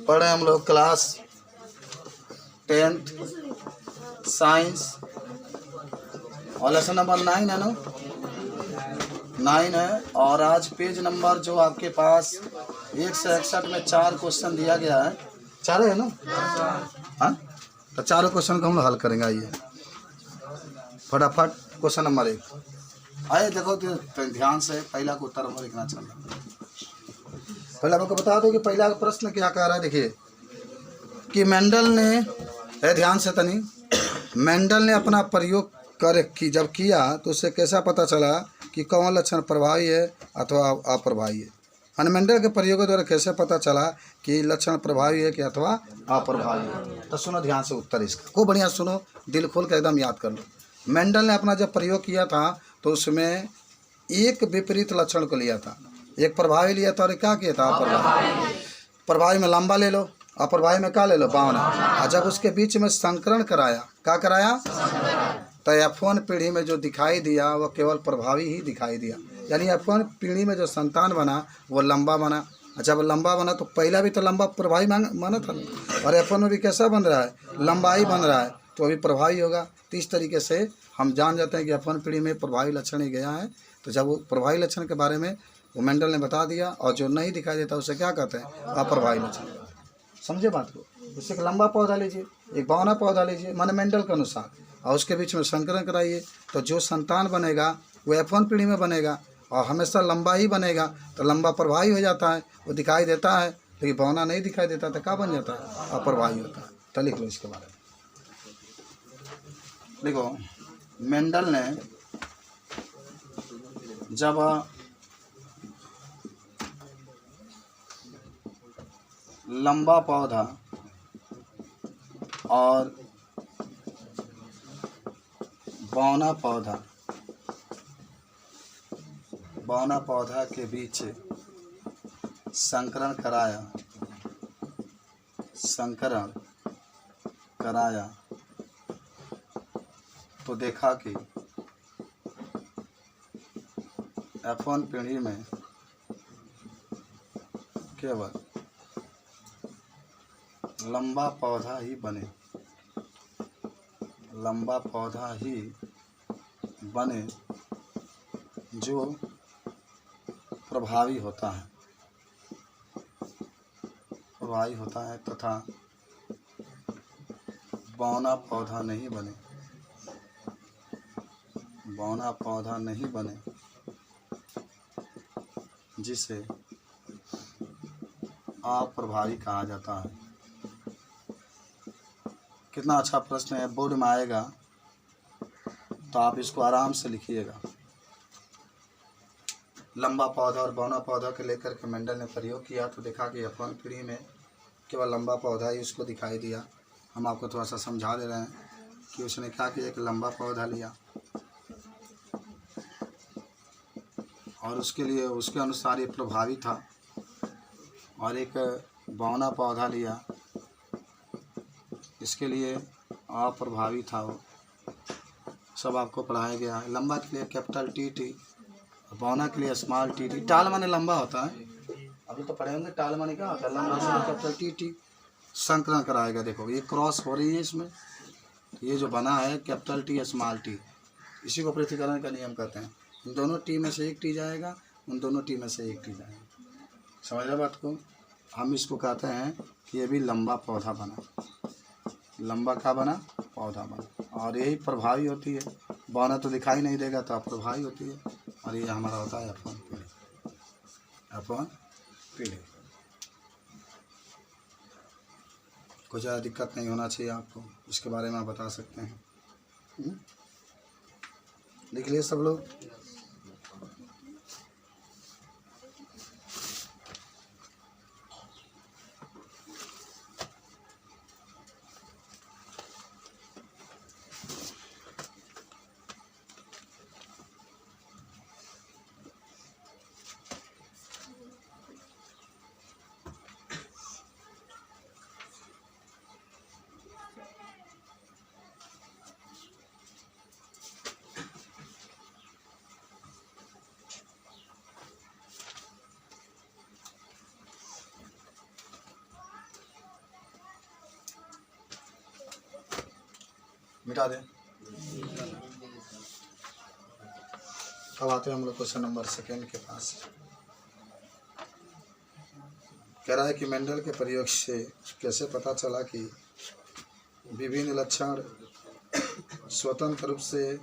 पढ़े हम लोग क्लास 10th साइंस और लेसन नंबर 9 है ना, 9 है। और आज पेज नंबर जो आपके पास 161 में 4 क्वेश्चन दिया गया है, 4 है ना, हाँ, तो चारों क्वेश्चन को हम हल करेंगे। आइए फटाफट क्वेश्चन नंबर 1 आइए देखो तो ध्यान से पहला को उत्तर हम लिखना चल रहा है। पहले आपको बता दो कि पहला प्रश्न क्या कह रहा है। देखिए कि मेंडल ने, ध्यान से तनी, मेंडल ने अपना प्रयोग कर कि जब किया तो उससे कैसा पता चला कि कौन लक्षण प्रभावी है अथवा अप्रभावी है। मान मेंडल के प्रयोगों द्वारा कैसे पता चला कि लक्षण प्रभावी है कि अथवा अप्रभावी है। तो सुनो ध्यान से उत्तर इसका, खूब बढ़िया सुनो, दिल खोल कर एकदम याद कर लो। मेंडल ने अपना जब प्रयोग किया था तो उसमें एक विपरीत लक्षण को लिया था, एक प्रभावी लिया था और क्या किया था अप्रभावी। प्रभावी में लंबा ले लो, अप्रभावी में क्या ले लो बावना। और जब उसके बीच में संकरण कराया, क्या कराया, तो F1 पीढ़ी में जो दिखाई दिया वो केवल प्रभावी ही दिखाई दिया। यानी F1 पीढ़ी में जो संतान बना वो लंबा बना। जब लंबा बना तो पहला भी तो लंबा प्रभावी माना था, और F1 में भी कैसा बन रहा है, लंबा ही बन रहा है, तो अभी प्रभावी होगा। तो इस तरीके से हम जान जाते हैं कि F1 पीढ़ी में प्रभावी लक्षण ही गया है। तो जब वो प्रभावी लक्षण के बारे में वो मेंडल ने बता दिया, और जो नहीं दिखाई देता उसे क्या कहते हैं, अप्रभावी लक्षण। समझे बात को। जैसे एक लंबा पौधा लीजिए, एक बावना पौधा लीजिए, माने मेंडल के अनुसार, और उसके बीच में संकरण कराइए, तो जो संतान बनेगा वो F1 पीढ़ी में बनेगा और हमेशा लंबा ही बनेगा। तो लंबा प्रभावी हो जाता है, वो दिखाई देता है, लेकिन बावना नहीं दिखाई देता तो क्या बन जाता है, अप्रभावी होता है। तो लिख लो इसके बारे में। देखो मेंडल ने जब लंबा पौधा और बौना पौधा के बीच संकरण कराया तो देखा कि F1 पीढ़ी में केवल लंबा पौधा ही बने जो प्रभावी होता है तथा बौना पौधा नहीं बने जिसे अप्रभावी कहा जाता है। कितना अच्छा प्रश्न है, बोर्ड में आएगा तो आप इसको आराम से लिखिएगा। लंबा पौधा और बौना पौधा के लेकर के मेंडल ने प्रयोग किया तो देखा कि F1 पीढ़ी में केवल लंबा पौधा ही उसको दिखाई दिया। हम आपको थोड़ा सा समझा दे रहे हैं कि उसने क्या किया, एक लंबा पौधा लिया और उसके लिए उसके अनुसार ये प्रभावी था, और एक बौना पौधा लिया, इसके लिए अप्रभावी था। वो सब आपको पढ़ाया गया है। लंबा के लिए कैपिटल टी, बौना के लिए स्मॉल टी। टाल माने लंबा होता है, अभी तो पढ़े होंगे टाल माने क्या होता है, लंबा कैपिटल टी। संकलन कराएगा, देखो ये क्रॉस हो रही है इसमें, ये जो बना है कैपिटल टी स्मॉल टी, इसी को पृथक्करण का नियम कहते हैं। इन दोनों टी में से एक टी जाएगा, उन दोनों टी में से एक टी जाएगा। समझ रहे बात को। हम इसको कहते हैं कि ये भी लंबा पौधा बना, लंबा का बना पौधा बना, और यही प्रभावी होती है। बौना तो दिखाई नहीं देगा तो अप्रभावी होती है, और ये हमारा होता है F1 पीढ़ी। कुछ ज़्यादा दिक्कत नहीं होना चाहिए आपको, इसके बारे में आप बता सकते हैं। लिख लिए सब लोग। मिटा दें। अब आते हैं हम लोग क्वेश्चन नंबर 2 के पास। कह रहा है कि मेंडल के प्रयोग से कैसे पता चला कि विभिन्न लक्षण स्वतंत्र रूप से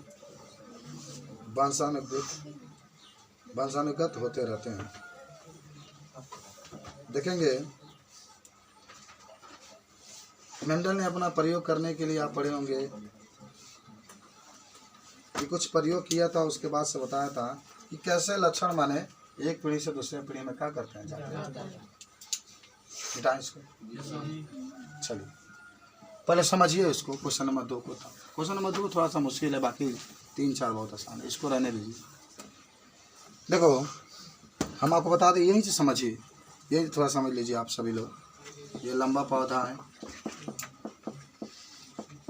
वंशानुगत होते रहते हैं। देखेंगे मेंडल ने अपना प्रयोग करने के लिए, आप पढ़े होंगे कि कुछ प्रयोग किया था, उसके बाद से बताया था कि कैसे लक्षण माने एक पीढ़ी से दूसरे पीढ़ी में क्या करते हैं, जाते हैं। मिटाएं इसको। चलिए पहले समझिए इसको। क्वेश्चन नंबर 2 को था। क्वेश्चन नंबर 2 थोड़ा सा मुश्किल है, बाकी 3-4 बहुत आसान है, इसको रहने दीजिए। देखो हम आपको बता दें, यही से समझिए, यही थोड़ा समझ लीजिए आप सभी लोग। ये लंबा पौधा है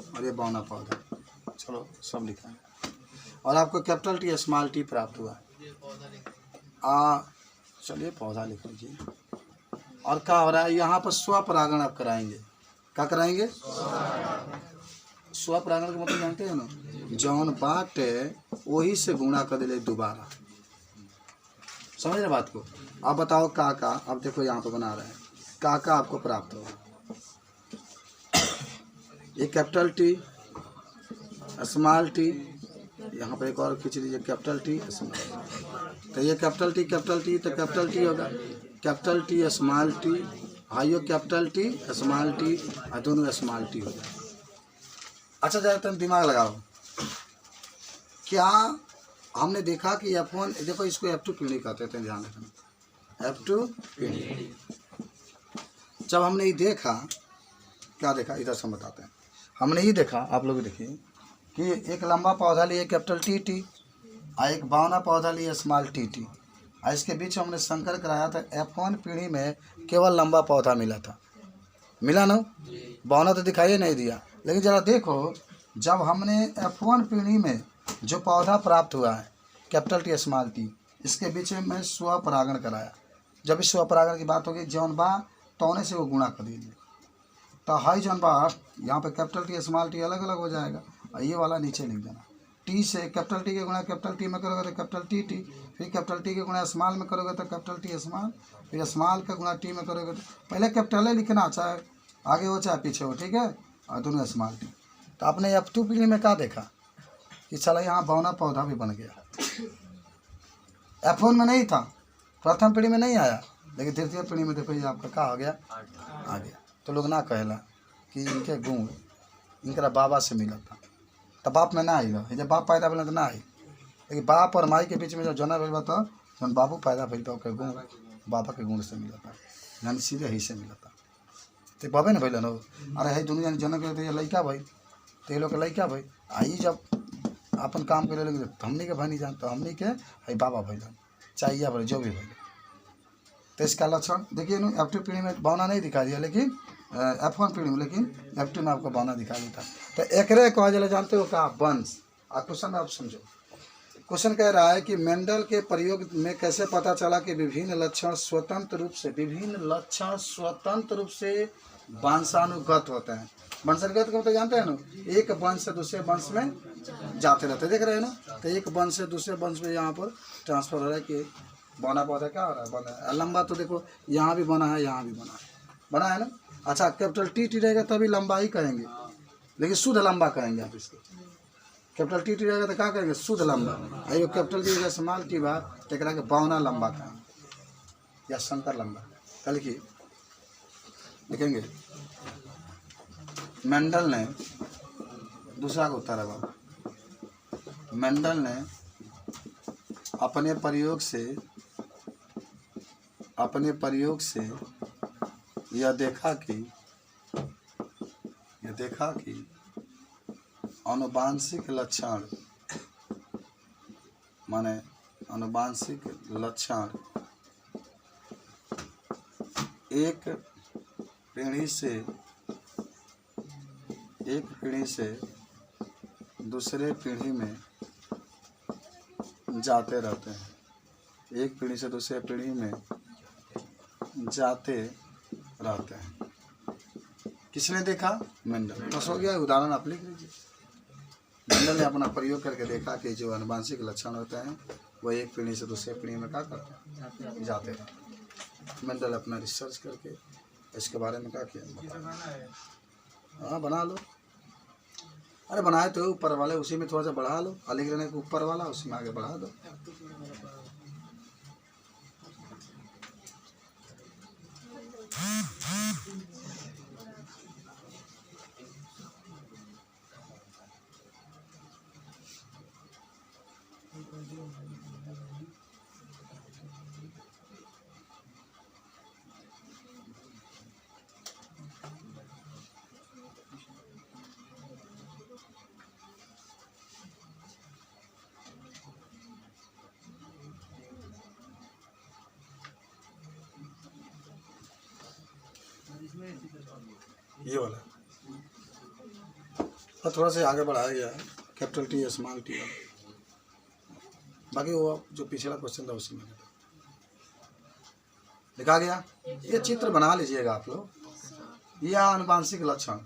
और ये बौना पौधा, चलो सब लिखा है, और आपको कैपिटल टी स्मॉल टी प्राप्त हुआ है। चलिए पौधा लिख लीजिए। और क्या हो रहा है यहाँ पर, स्वपरागण आप कराएंगे। क्या कराएंगे? स्वपरागण का मतलब जानते हैं ना, जौन बाटे वही से गुणा कर दिले दोबारा। समझ रहे बात को? आप बताओ का। अब देखो यहाँ पर बना रहे हैं, का आपको प्राप्त होगा। ये कैपिटल टी स्मॉल टी, यहाँ पर एक और खींच लीजिए, कैपिटल टी स्मॉल। तो ये कैपिटल टी तो कैपिटल टी होगा, कैपिटल टी स्मॉल टी, हाइयो कैपिटल टी स्मॉल टी, और दोनों स्मॉल टी हो जाए। अच्छा जरा तुम दिमाग लगाओ, क्या हमने देखा कि F1, देखो इसको F2 पीढ़ी कहते थे, ध्यान रखना, F2 पीढ़ी। जब हमने ये देखा, क्या देखा इधर से हम बताते हैं। हमने ये देखा, आप लोग देखिए कि एक लंबा पौधा लिए कैपिटल टी और एक बौना पौधा लिए स्मॉल टी, और इसके बीच हमने संकर कराया था। F1 पीढ़ी में केवल लंबा पौधा मिला था, मिला ना, बौना तो दिखाई नहीं दिया। लेकिन जरा देखो, जब हमने F1 पीढ़ी में जो पौधा प्राप्त हुआ है कैपिटल टी स्मॉल टी, इसके बीच में स्वपरागण कराया। जब इस स्वपरागण की बात होगी, जौन बा तौने से वो गुणा कर दीजिए, तो हाई जौन बा यहाँ पे कैपिटल टी स्मॉल टी अलग अलग हो जाएगा, और ये वाला नीचे लिख देना। टी से कैपिटल टी के गुणा कैपिटल टी में करोगे तो कैपिटल टी, फिर कैपिटल टी के गुणा स्मॉल में करोगे तो कैपिटल टी स्मॉल, फिर स्मॉल का गुणा टी में करोगे तो पहले कैपिटल है लिखना, चाहे आगे हो चाहे पीछे हो, ठीक है, और दोनों स्मॉल टी। तो आपने F2 पीढ़ी में क्या देखा कि चला यहाँ बौना पौधा भी बन गया। F1 में नहीं था, प्रथम पीढ़ी में नहीं आया, लेकिन तृतीय पीढ़ी में देखो ये आपका क्या हो गया, आ गया। तो लोग ना कहला कि इनके गुण इनका बाबा से मिला था, तो बाप में ना आई रहा, जब बाप पैदा भेल तो ना आई, लेकिन बाप और माई के बीच में जब जन्म भेल तो जब बाबू पैदा भेल तो गुण बाबा के गुण से मिला था, यानी सीधे ही से मिला था। तो बाबे न भेल हो, अरे है दुनिया जन्म के तो ये लड़का भाई, तो ये लोग लड़का भाई आई, जब अपन काम करे लगे तो हमनी के भाई नहीं जानते, हमनी के है बाबा भैल, चाहिए भाई जो भी भाई। तो इसका लक्षण देखिए, F2 पीढ़ी में बौना नहीं दिखा दिया, लेकिन F1 पीढ़ी में, लेकिन F2 में आपको बौना दिखा दिया था। तो एकरे कहा जाए, जानते हो का, वंश। क्वेश्चन आप समझो, क्वेश्चन कह रहा है कि मेंडल के प्रयोग में कैसे पता चला कि विभिन्न लक्षण स्वतंत्र रूप से वंशानुगत होते हैं। वंशानुगत को तो जानते हैं ना, एक वंश से दूसरे वंश में जाते रहते, देख रहे हैं ना। तो एक वंश से दूसरे वंश में यहाँ पर ट्रांसफर हो रहा है कि बौना पौधा क्या हो रहा है, बना है। लंबा तो देखो यहाँ भी बना है, यहाँ भी बना है ना। अच्छा कैपिटल टी रहेगा तभी लंबा ही कहेंगे, लेकिन शुद्ध लंबा कहेंगे आप इसको। कैपिटल टी रहेगा तो क्या कहेंगे, शुद्ध लंबा। आइए कैपिटल टी स्मॉल टी बा तो के बौना लंबा कहेंगे या संकर लंबा। कल की देखेंगे मेंडल ने दूसरा का उत्तर है बाबा, मेंडल ने अपने प्रयोग से यह देखा कि आनुवांशिक लक्षण माने आनुवांशिक लक्षण एक पीढ़ी से दूसरे पीढ़ी में जाते रहते हैं। एक पीढ़ी से दूसरे पीढ़ी में जाते रहते हैं। किसने देखा, मेंडल। बस हो गया, उदाहरण आप लिख लीजिए। मेंडल ने अपना प्रयोग करके देखा कि जो अनुवांशिक लक्षण होते हैं वह एक पीढ़ी से दूसरे पीढ़ी में क्या करते हैं, जाते हैं। मेंडल अपना रिसर्च करके इसके बारे में क्या किया, हाँ बना लो। अरे बनाए तो ऊपर वाले उसी में थोड़ा सा बढ़ा लो, अलग रहने के ऊपर वाला उसी में आगे बढ़ा दो। ये वाला तो थोड़ा सा आगे बढ़ाया गया है, कैपिटल टी स्मॉल टी। बाकी वो जो पिछला क्वेश्चन था उसी में लिखा गया। ये चित्र बना लीजिएगा आप लोग। यह अनुवांशिक लक्षण,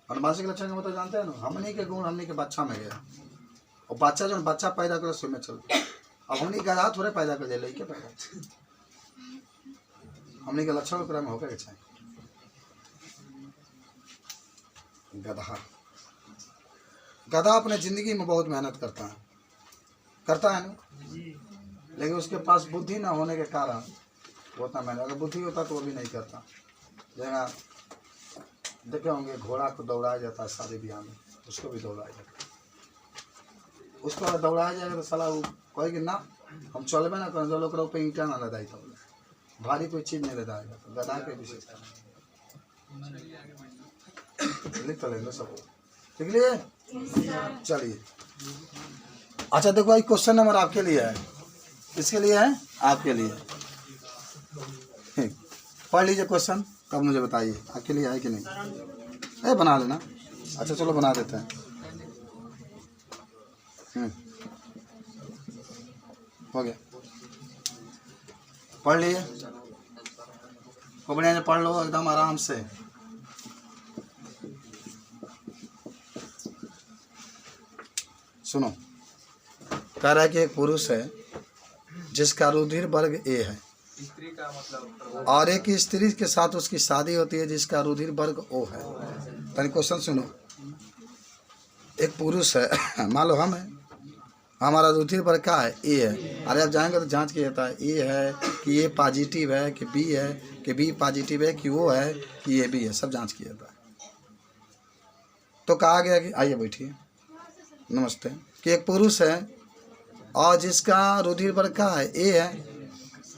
अनुवांशिक लक्षण का मतलब जानते हैं ना, हमनी के गुण हमनी के बच्चा में गया और बच्चा जो बच्चा पैदा करे उसमें चल। अब हमनी गधा थोड़े पैदा कर दे, लड़के पैदा हमनी के लक्षण में होकर के चाहिए। गधा, गधा अपने जिंदगी में बहुत मेहनत करता है ना, लेकिन उसके पास बुद्धि ना होने के कारण वो उतना मेहनत, अगर बुद्धि होता तो वो भी नहीं करता। जगह देखे होंगे घोड़ा को दौड़ाया जाता है शादी ब्याह में, उसको भी दौड़ाया जाता है। उसको दौड़ाया जाएगा तो साला वो कहेगी ना हम चलबे ना करें, जो लोग पे ईंटा ना लदाई, तो भारी कोई चीज़ नहीं लदाएगा। तो गधा के विशेषता लिख तो लेंगे सब, लिख लिए। चलिए अच्छा देखो, एक क्वेश्चन नंबर आपके लिए है, किसके लिए है, आपके लिए। पढ़ लीजिए क्वेश्चन, तब मुझे बताइए आपके लिए है कि नहीं। ए बना लेना, अच्छा चलो बना देते हैं। हो गया, पढ़ लिए, को बढ़िया से पढ़ लो एकदम आराम से। सुनो, कह रहा है कि एक पुरुष है जिसका रुधिर वर्ग ए है, स्त्री का मतलब, और एक स्त्री के साथ उसकी शादी होती है जिसका रुधिर वर्ग ओ है। तनी क्वेश्चन सुनो, एक पुरुष है, मान लो हम है, हमारा रुधिर वर्ग क्या है, ए है। अरे आप जाएंगे तो जांच किया जाता है, ए है कि ए पॉजिटिव है कि बी है, कि बी पॉजिटिव है कि वो है कि ए बी है, सब जांच किया जाता है। तो कहा गया कि आइए बैठिए, नमस्ते, कि एक पुरुष है और जिसका रुधिर वर्ग का है ए है,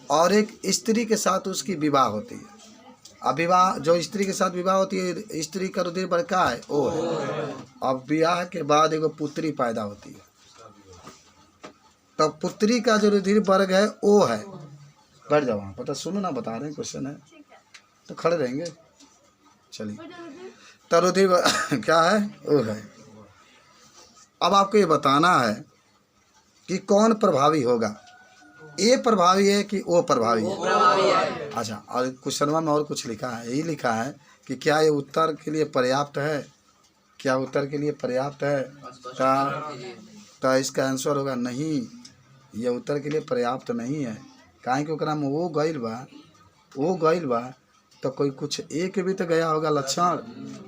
और एक स्त्री के साथ उसकी विवाह होती है। अब विवाह, जो स्त्री के साथ विवाह होती है, स्त्री का रुधिर वर्ग का है ओ है। अब विवाह के बाद एगो पुत्री पैदा होती है, तब पुत्री का जो रुधिर वर्ग है ओ है। बैठ जाओ वहाँ, पता सुनो ना, बता रहे हैं क्वेश्चन है तो खड़े रहेंगे। चलिए, तो रुधिर क्या है, ओ है। अब आपको ये बताना है कि कौन प्रभावी होगा, ए प्रभावी है कि ओ प्रभावी है। अच्छा, और क्वेश्चन में और कुछ लिखा है, यही लिखा है कि क्या ये उत्तर के लिए पर्याप्त है, क्या उत्तर के लिए पर्याप्त है, तो इसका आंसर होगा नहीं, ये उत्तर के लिए पर्याप्त नहीं है। काहे कि ओकरा में वो गइल बा तो कोई कुछ एक भी तो गया होगा लक्षण।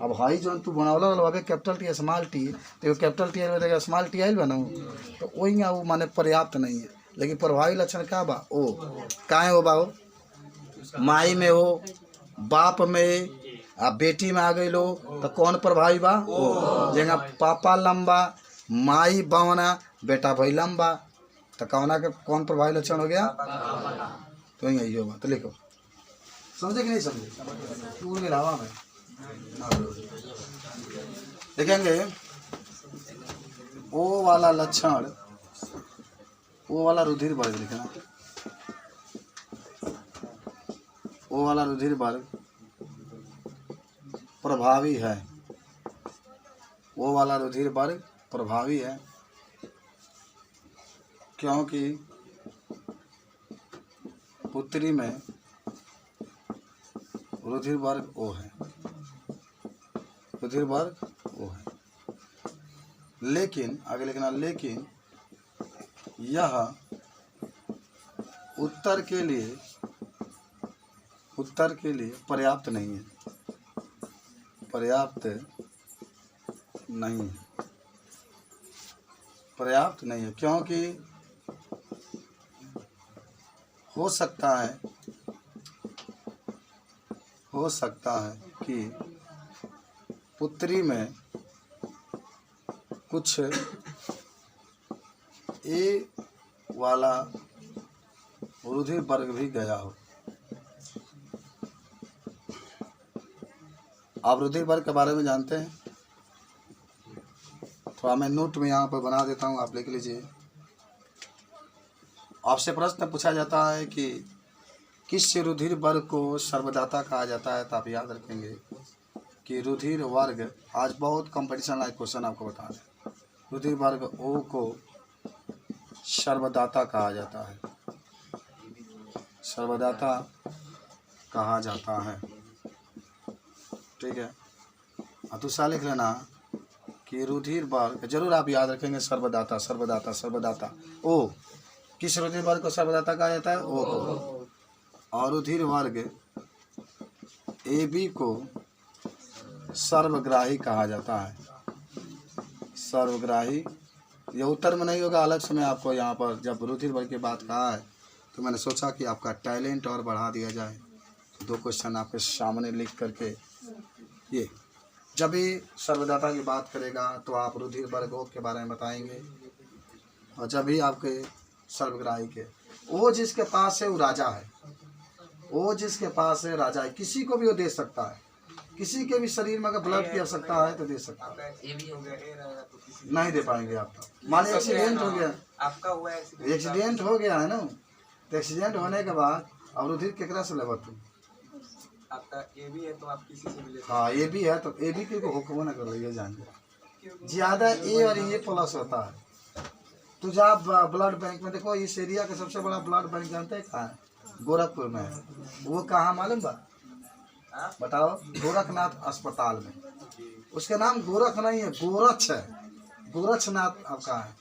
अब हाई जो तू बनौला वाला कैपिटल टी स्मॉल टी, तो कैपिटल टी में स्मॉल टी आइल बा ना, तो वही वो माने पर्याप्त नहीं है। लेकिन प्रभावी लक्षण क्या बा, ओ काहे हो बा, हो माई में हो, बाप में, आ बेटी में आ गई लो, तो कौन प्रभावी बा, ओ। जगह पापा लंबा, माई बवना, बेटा भाई लंबा, तो कौना के कौन प्रभावी लक्षण हो गया, तो यही होगा। तो लिखो, समझे कि नहीं समझे, टूर के अलावा में देखेंगे ओ वाला लक्षण, ओ वाला रुधिर वर्ग लिखना, ओ वाला रुधिर वर्ग प्रभावी है, वो वाला रुधिर वर्ग प्रभावी है, क्योंकि पुत्री में रुधिर वर्ग ओ है, रुधिर वर्ग ओ है। लेकिन आगे लिखना, लेकिन यह उत्तर के लिए पर्याप्त नहीं है, पर्याप्त नहीं है, क्योंकि हो सकता है कि पुत्री में कुछ ए वाला रुधिर वर्ग भी गया हो। आप रुधिर वर्ग के बारे में जानते हैं? थोड़ा मैं नोट में यहाँ पर बना देता हूँ, आप लिख लीजिए। आपसे प्रश्न पूछा जाता है कि किस रुधिर वर्ग को सर्वदाता कहा जाता है, तो आप याद रखेंगे कि रुधिर वर्ग, आज बहुत कंपटीशन लाइक क्वेश्चन आपको बता दें, रुधिर वर्ग ओ को सर्वदाता कहा जाता है, सर्वदाता कहा जाता है। ठीक है, दूसरा लिख लेना कि रुधिर वर्ग, जरूर आप याद रखेंगे, सर्वदाता सर्वदाता सर्वदाता ओ, किस रुधिर वर्ग को सर्वदाता कहा जाता है? ओ को। और रुधिर वर्ग ए बी को सर्वग्राही कहा जाता है, सर्वग्राही। ये उत्तर में नहीं होगा, अलग से मैं आपको यहाँ पर जब रुधिर वर्ग की बात कहा है तो मैंने सोचा कि आपका टैलेंट और बढ़ा दिया जाए। 2 क्वेश्चन आपके सामने लिख करके, ये जब भी सर्वदाता की बात करेगा तो आप रुधिर वर्ग ओ के बारे में बताएंगे, और जब भी आपके सर्वग्राही के, वो जिसके पास है वो राजा है, वो जिसके पास है राजा है, किसी को भी वो दे सकता है, किसी के भी शरीर में अगर ब्लड की आवश्यकता है तो दे सकता है। नहीं दे पाएंगे आप, माने एक्सीडेंट हो गया, आपका हुआ एक्सीडेंट हो गया है ना, तो एक्सीडेंट होने के बाद अब रुधिर केकरा से लेबा तुम? आपका ए भी है तो आप किसी से भी ले। हाँ ए भी है तो ए भी के हुक्म ना कर लीजिए, जान ज़्यादा ए और ए प्लस होता है। तो जब ब्लड बैंक में देखो, इस एरिया का सबसे बड़ा ब्लड बैंक जानते हैं कहाँ है? गोरखपुर में है। वो कहाँ मालूम बा? बताओ। गोरखनाथ अस्पताल में। उसका नाम गोरख नहीं है, गोरक्ष है, गोरक्षनाथ आपका है।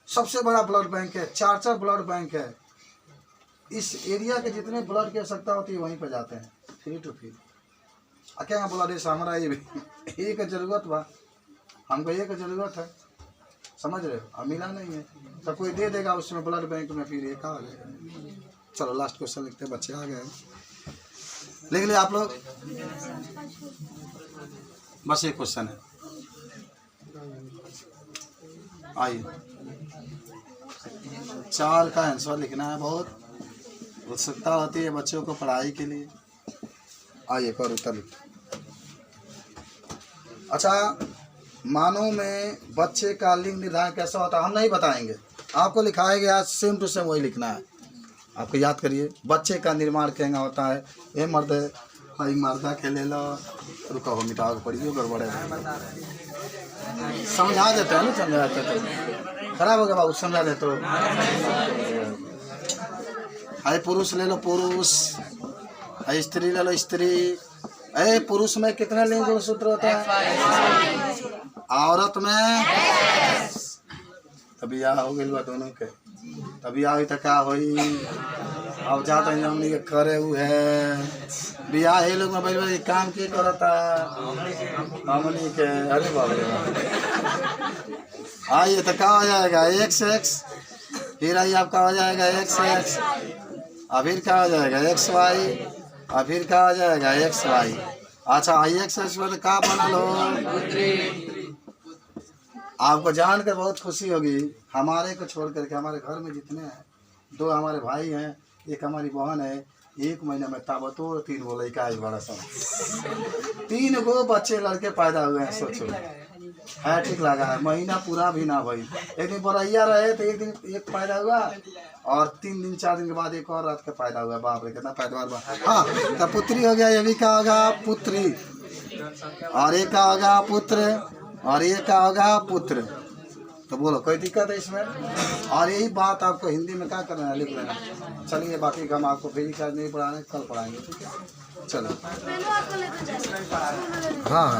सबसे बड़ा ब्लड बैंक है, 4 ब्लड बैंक है। इस एरिया के जितने ब्लड की आवश्यकता होती है वहीं पर जाते हैं, फ्री टू फ्री। क्या ब्लड है हमारा, ये भी एक जरूरत बा, हमको एक जरूरत है, समझ रहे हो? अब मिला नहीं है तो कोई दे देगा उसमें ब्लड बैंक में, फिर एक आ गया। चलो लास्ट क्वेश्चन लिखते हैं, बच्चे आ गए, लिख लिया आप लोग? बस एक क्वेश्चन है, आइए 4 का आंसर लिखना है। बहुत उत्सुकता होती है बच्चों को पढ़ाई के लिए। आइए एक और उत्तर लिखते। अच्छा, मानव में बच्चे का लिंग निर्धारण कैसा होता है हम नहीं बताएंगे, आपको लिखाया गया सेम टू सेम वही लिखना है। आपको याद करिए, बच्चे का निर्माण कैसा होता है। ये मर्द भाई मर्दा के ले लो, रुका हो मिटा के पढ़िए, गड़बड़ है, समझा देते हैं ना, समझा देते तो खराब हो गया बाबू, समझा देते तो। हाय पुरुष ले लो पुरुष, स्त्री ले लो स्त्री। अरे पुरुष में कितने लिंग गुणसूत्र होते हैं? औरत में तभी आ हो गई बा दोनों के, तभी आई तो क्या होई। अब जाते हैं हमनी के करे हुए है बियाह, ये लोग में भाई भाई काम के करता हमनी के। अरे बाप रे, आइए तो क्या हो जाएगा X X, फिर आइए आपका हो जाएगा X X, और फिर क्या हो जाएगा XY, और फिर क्या हो जाएगा XY। अच्छा X X में क्या बना लो? आपको जानकर बहुत खुशी होगी, हमारे को छोड़ करके हमारे घर में जितने हैं, 2 हमारे भाई हैं, एक हमारी बहन है, 1 महीने में ताबतोड़ 3 गो लड़का है, बड़ा सा 3 गो बच्चे लड़के पैदा हुए हैं। सोचो है, ठीक लगा है, महीना पूरा भी ना भाई। एक दिन बरैया रहे तो एक दिन एक पैदा हुआ, और 3 दिन 4 दिन के बाद एक और रात का पैदा हुआ। बाप रे कितना पैदावार बा। हाँ तो पुत्री हो गया, ये भी क्या होगा? पुत्री। और ये क्या होगा? पुत्र। और ये क्या होगा? पुत्र। तो बोलो कोई दिक्कत है इसमें? और यही बात आपको हिंदी में क्या करना है, लिख लेना। चलिए बाकी हम आपको फिर नहीं पढ़ाने, कल पढ़ाएंगे, ठीक है? चलो हाँ हाँ।